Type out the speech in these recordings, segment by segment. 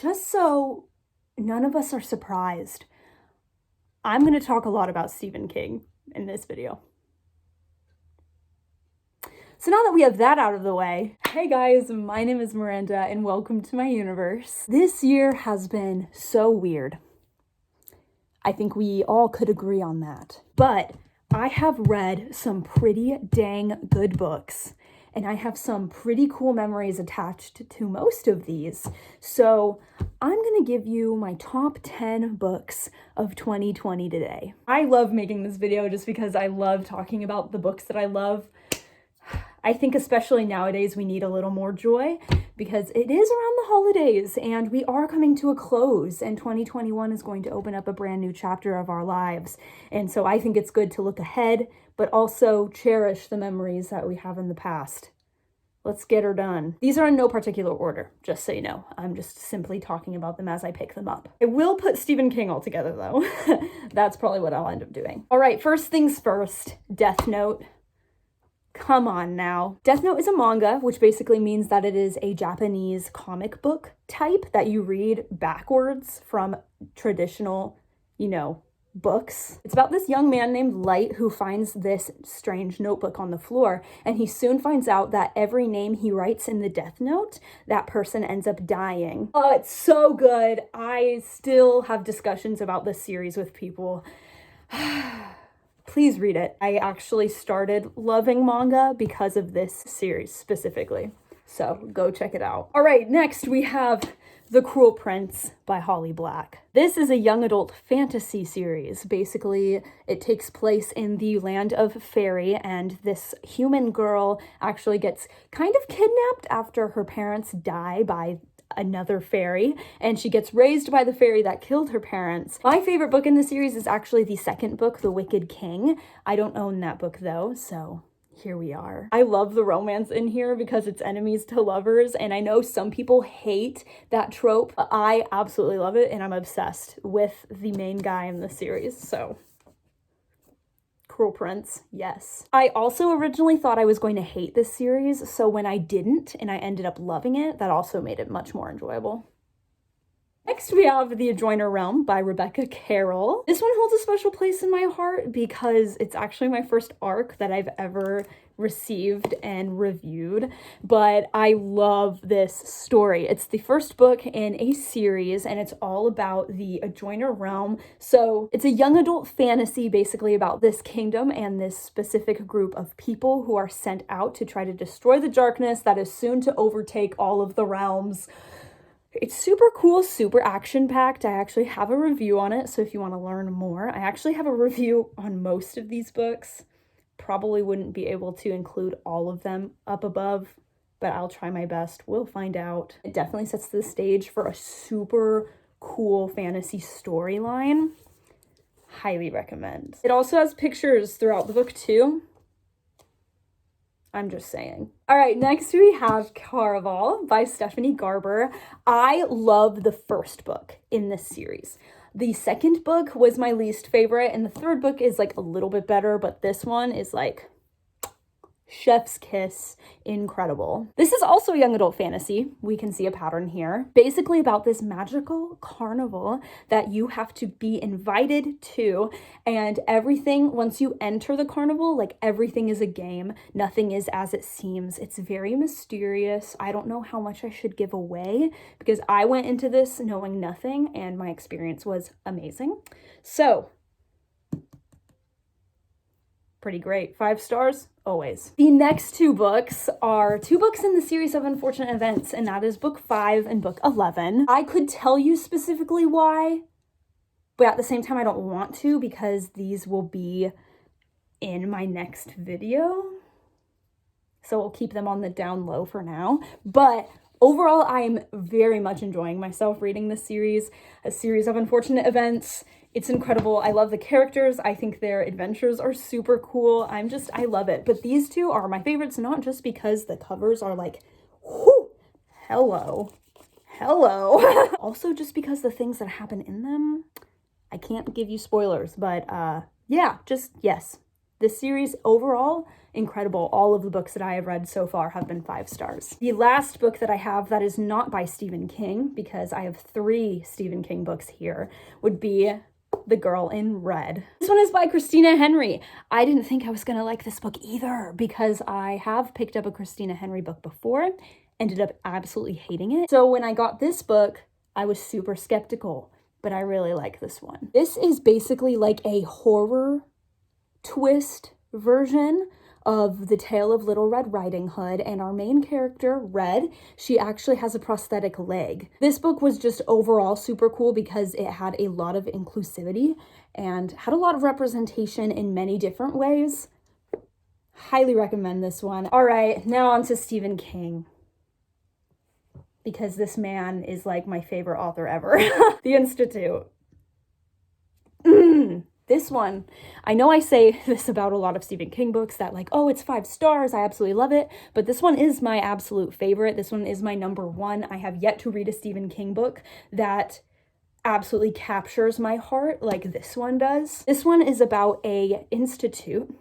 just so none of us are surprised, I'm going to talk a lot about Stephen King in this video. So now that we have that out of the way, hey guys, my name is Miranda and welcome to my universe. This year has been so weird. I think we all could agree on that. But I have read some pretty dang good books, and I have some pretty cool memories attached to most of these. So I'm gonna give you my top 10 books of 2020 today. I love making this video just because I love talking about the books that I love. I think especially nowadays we need a little more joy because it is around the holidays and we are coming to a close, and 2021 is going to open up a brand new chapter of our lives. And so I think it's good to look ahead, but also cherish the memories that we have in the past. Let's get her done. These are in no particular order, just so you know. I'm just simply talking about them as I pick them up. I will put Stephen King all together though. That's probably what I'll end up doing. All right, first things first, Death Note. Come on now. Death Note is a manga, which basically means that it is a Japanese comic book type that you read backwards from traditional, books. It's about this young man named Light who finds this strange notebook on the floor, and he soon finds out that every name he writes in the Death Note, that person ends up dying. Oh, it's so good. I still have discussions about this series with people. Please read it. I actually started loving manga because of this series specifically. So go check it out. All right, next we have The Cruel Prince by Holly Black. This is a young adult fantasy series. Basically, it takes place in the land of fairy, and this human girl actually gets kind of kidnapped after her parents die by another fairy, and she gets raised by the fairy that killed her parents. My favorite book in the series is actually the second book, The Wicked King. I don't own that book though, so here we are. I love the romance in here because it's enemies to lovers, and I know some people hate that trope, but I absolutely love it, and I'm obsessed with the main guy in the series, so Cruel Prince, yes. I also originally thought I was going to hate this series, so when I didn't and I ended up loving it, that also made it much more enjoyable. Next we have The Adjoiner Realm by Rebecca Carroll. This one holds a special place in my heart because it's actually my first arc that I've ever received and reviewed, but I love this story. It's the first book in a series, and it's all about the Adjoiner Realm. So it's a young adult fantasy basically about this kingdom and this specific group of people who are sent out to try to destroy the darkness that is soon to overtake all of the realms. It's super cool, super action-packed. I actually have a review on it, so if you want to learn more, I actually have a review on most of these books. Probably wouldn't be able to include all of them up above, but I'll try my best. We'll find out. It definitely sets the stage for a super cool fantasy storyline. Highly recommend. It also has pictures throughout the book too. I'm just saying. All right, next we have Caraval by Stephanie Garber. I love the first book in this series. The second book was my least favorite, and the third book is like a little bit better, but this one is like chef's kiss, incredible. This is also young adult fantasy. We can see a pattern here. Basically about this magical carnival that you have to be invited to, and everything, once you enter the carnival, like everything is a game. Nothing is as it seems. It's very mysterious. I don't know how much I should give away because I went into this knowing nothing and my experience was amazing. So, pretty great. 5 stars, always. The next two books are two books in the series of Unfortunate Events, and that is book 5 and book 11. I could tell you specifically why, but at the same time I don't want to because these will be in my next video. So we'll keep them on the down low for now. But overall, I'm very much enjoying myself reading this series, a series of Unfortunate Events. It's incredible. I love the characters. I think their adventures are super cool. I love it. But these two are my favorites, not just because the covers are like, whoo, hello. Also just because the things that happen in them, I can't give you spoilers, but yeah, just yes. This series overall incredible. All of the books that I have read so far have been 5 stars. The last book that I have that is not by Stephen King, because I have 3 Stephen King books here, would be The Girl in Red. This one is by Christina Henry. I didn't think I was gonna like this book either, because I have picked up a Christina Henry book before, ended up absolutely hating it. So when I got this book, I was super skeptical, but I really like this one. This is basically like a horror twist version of The Tale of Little Red Riding Hood, and our main character, Red, she actually has a prosthetic leg. This book was just overall super cool because it had a lot of inclusivity and had a lot of representation in many different ways. Highly recommend this one. All right, now on to Stephen King, because this man is like my favorite author ever. The Institute. This one, I know I say this about a lot of Stephen King books that like, oh, it's 5 stars, I absolutely love it, but this one is my absolute favorite. This one is my number 1. I have yet to read a Stephen King book that absolutely captures my heart like this one does. This one is about a institute.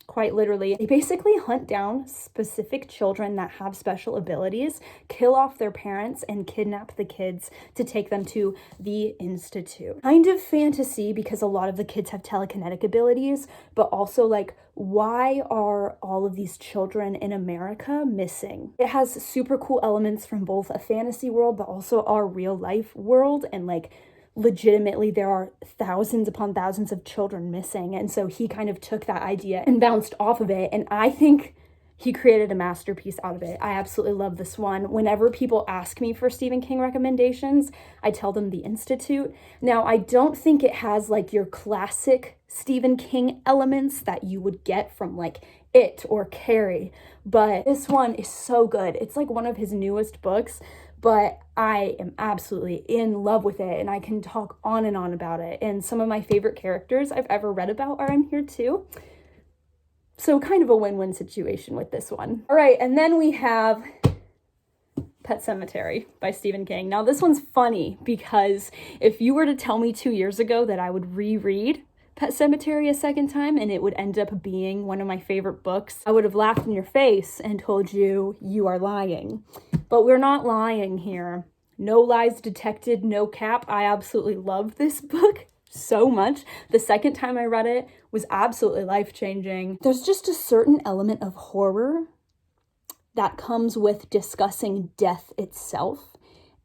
Quite literally, they basically hunt down specific children that have special abilities, kill off their parents, and kidnap the kids to take them to the institute. Kind of fantasy, because a lot of the kids have telekinetic abilities, but also like, why are all of these children in America missing? It has super cool elements from both a fantasy world, but also our real life world, and like, legitimately there are thousands upon thousands of children missing, and so he kind of took that idea and bounced off of it, and I think he created a masterpiece out of it. I absolutely love this one. Whenever people ask me for Stephen King recommendations, I tell them The Institute. Now, I don't think it has like your classic Stephen King elements that you would get from like It or Carrie, but this one is so good. It's like one of his newest books, but I am absolutely in love with it, and I can talk on and on about it. And some of my favorite characters I've ever read about are in here too. So kind of a win-win situation with this one. All right, and then we have Pet Sematary by Stephen King. Now this one's funny because if you were to tell me 2 years ago that I would reread Pet Sematary a second time and it would end up being one of my favorite books, I would have laughed in your face and told you you are lying. But we're not lying here. No lies detected, no cap. I absolutely love this book so much. The second time I read it was absolutely life-changing. There's just a certain element of horror that comes with discussing death itself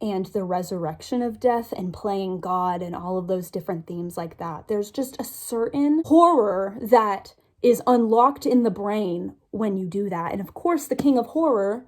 and the resurrection of death and playing God and all of those different themes like that. There's just a certain horror that is unlocked in the brain when you do that. And of course, the King of Horror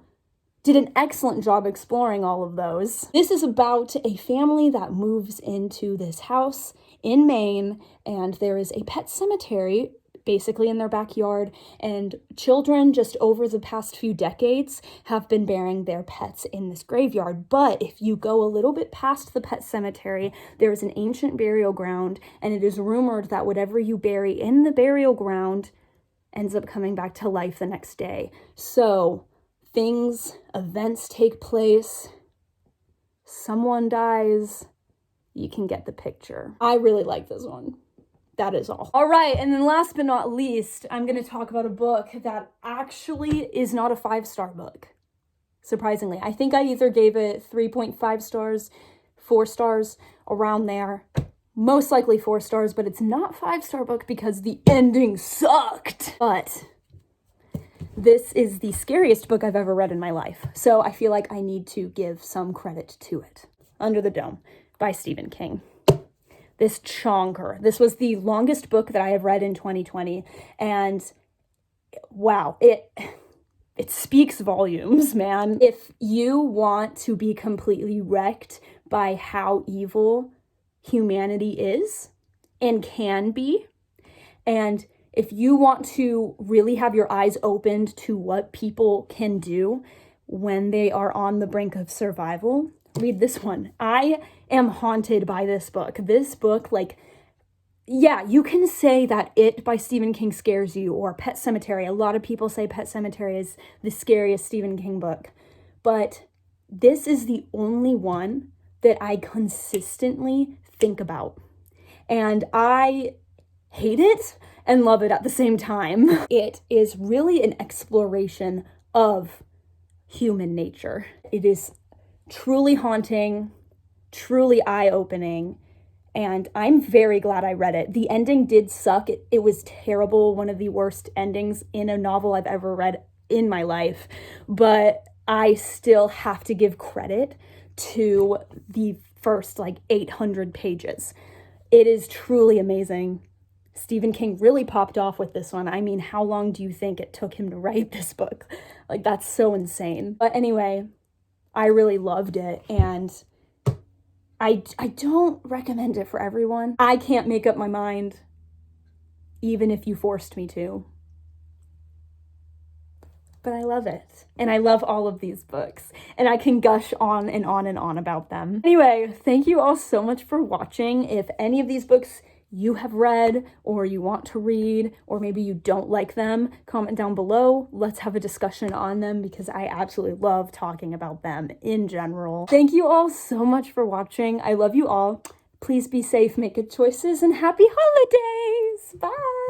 did an excellent job exploring all of those. This is about a family that moves into this house in Maine, and there is a pet cemetery basically in their backyard, and children just over the past few decades have been burying their pets in this graveyard. But if you go a little bit past the pet cemetery, there is an ancient burial ground, and it is rumored that whatever you bury in the burial ground ends up coming back to life the next day. So events take place, someone dies, you can get the picture. I really like this one. That is all. All right, and then last but not least, I'm going to talk about a book that actually is not a 5-star book. Surprisingly, I think I either gave it 3.5 stars, 4 stars, around there. Most likely 4 stars, but it's not 5-star book because the ending sucked. But this is the scariest book I've ever read in my life, so I feel like I need to give some credit to it. Under the Dome by Stephen King. This chonker. This was the longest book that I have read in 2020, and wow, it speaks volumes, man. If you want to be completely wrecked by how evil humanity is and can be, and if you want to really have your eyes opened to what people can do when they are on the brink of survival, read this one. I am haunted by this book. This book, like, yeah, you can say that It by Stephen King scares you, or Pet Sematary. A lot of people say Pet Sematary is the scariest Stephen King book, but this is the only one that I consistently think about. And I hate it, and love it at the same time. It is really an exploration of human nature. It is truly haunting, truly eye-opening, and I'm very glad I read it. The ending did suck. It was terrible, one of the worst endings in a novel I've ever read in my life, but I still have to give credit to the first 800 pages. It is truly amazing. Stephen King really popped off with this one. I mean, how long do you think it took him to write this book? That's so insane. But anyway, I really loved it, and I don't recommend it for everyone. I can't make up my mind, even if you forced me to. But I love it. And I love all of these books. And I can gush on and on and on about them. Anyway, thank you all so much for watching. If any of these books you have read or you want to read, or maybe you don't like them, comment down below. Let's have a discussion on them because I absolutely love talking about them in general. Thank you all so much for watching. I love you all. Please be safe, make good choices, and happy holidays. Bye.